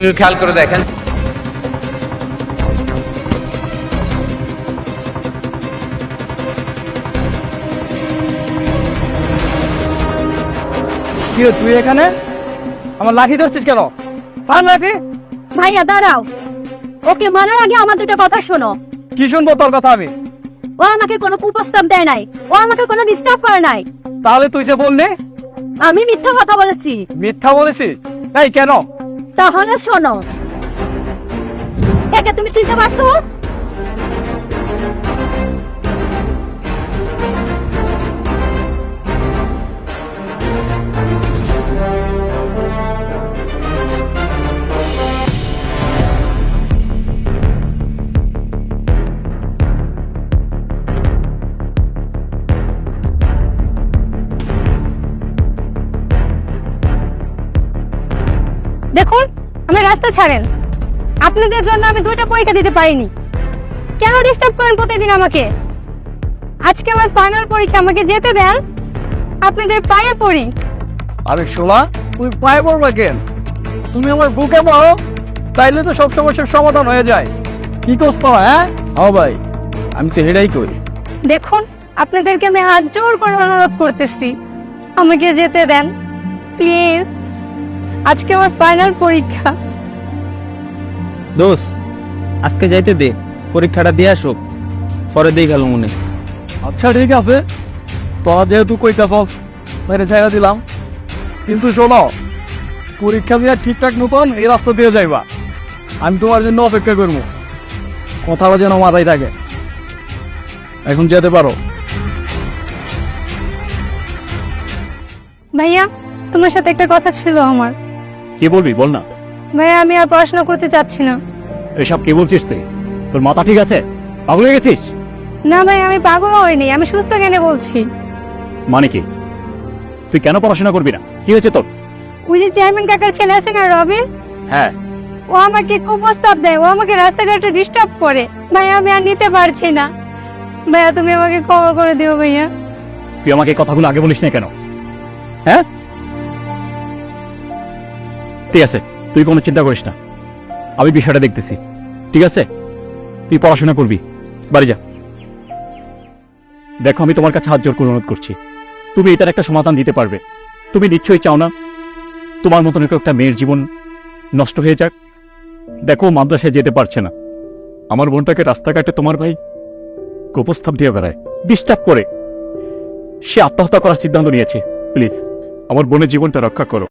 খেয়াল করে দেখেন। কি রে, তুই এখানে আমার লাঠি ধরছিস কেন? ফান লাঠি। ভাইয়া দাঁড়াও, ওকে মারার আগে আমার দুটো কথা শোনো। কি শুনবো তোর কথা আমি? ও আমাকে কোনো কুপ্রস্তাব দেয় নাই, ও আমাকে কোনো ডিস্টার্ব করে নাই। তাহলে তুই যে বললি আমি মিথ্যা কথা বলেছি। মিথ্যা বলেছিস? এই কেন? তাহলে শোনো, একে তুমি চিনতে পারছো? দেখুন, আমি রাস্তা ছাড়েন। আপনাদের জন্য আমি 2টা পরীক্ষা দিতে পারিনি। কেন ডিস্টার্ব করেন প্রতিদিন আমাকে? আজকে আমার ফাইনাল পরীক্ষা, আমাকে যেতে দেন। আপনাদের পায়ে পড়ি। আরে শোলা, তুই পায়ে পড়বে কেন? তুমি আমার বুকে পড়ো, তাইলে তো সব সমস্যার সমাধান হয়ে যায়। কি করছ তোরা? হ্যাঁ ভাই, আমি তো হেডাই করি। দেখুন, আপনাদেরকে আমি হাত জোর করে অনুরোধ করতেছি, আমাকে যেতে দেন প্লিজ। আজকে আমার ফাইনাল পরীক্ষা। দোষ আজকে যাইতে দে, পরীক্ষাটা দিয়ে আসুক, পরে দিয়ে গেল মনে। আচ্ছা ঠিক আছে, তোরা যেহেতু কইতাছস তাহলে ছাইরা দিলাম। কিন্তু শোনো, পরীক্ষা দিয়ে ঠিকঠাক মতন এই রাস্তা দিয়ে যাইবা। আমি তোমার জন্য অপেক্ষা করবো, কথাটা যেন মাথায় থাকে। এখন যেতে পারো। ভাইয়া, তোমার সাথে একটা কথা ছিল আমার। কি বলবি বল না। ভাইয়া, আমি আর পড়াশোনা করতে চাচ্ছি না। এসব কি বলছিস তুই? তোর মাথা ঠিক আছে? পাগল হয়ে গেছিস? না ভাই, আমি পাগল হইনি, আমি সুস্থ জ্ঞানে বলছি। মানে কি? তুই কেন পড়াশোনা করবি না? কি হয়েছে তোর? ওই যে চেয়ারম্যান কাকার ছেলে আছে না, রবি, হ্যাঁ, ও আমাকে কুপ্রস্তাব দেয়, ও আমাকে রাস্তাঘাটে ডিস্টার্ব করে। ভাইয়া, আমি আর নিতে পারছি না। ভাইয়া, তুমি আমাকে ক্ষমা করে দিও ভাইয়া। তুই আমাকে এই কথাগুলো আগে বলিস না কেন? হ্যাঁ ঠিক আছে, তুই কোনো চিন্তা করিস না, আমি বিষয়টা দেখতেছি। ঠিক আছে, তুই পড়াশোনা করবি, বাড়ি যা। দেখো, আমি তোমার কাছে হাত জোর করে অনুরোধ করছি, তুমি এটার একটা সমাধান দিতে পারবে। তুমি নিশ্চয়ই চাও না তোমার মতন একটা মেয়ের জীবন নষ্ট হয়ে যাক। দেখো, মাদ্রাসায় যেতে পারছে না, আমার বোনটাকে রাস্তাঘাটে তোমার ভাই কুপ্রস্তাব দিয়ে বেড়ায়, ডিস্টার্ব করে। সে আত্মহত্যা করার সিদ্ধান্ত নিয়েছে। প্লিজ আমার বোনের জীবনটা রক্ষা করো।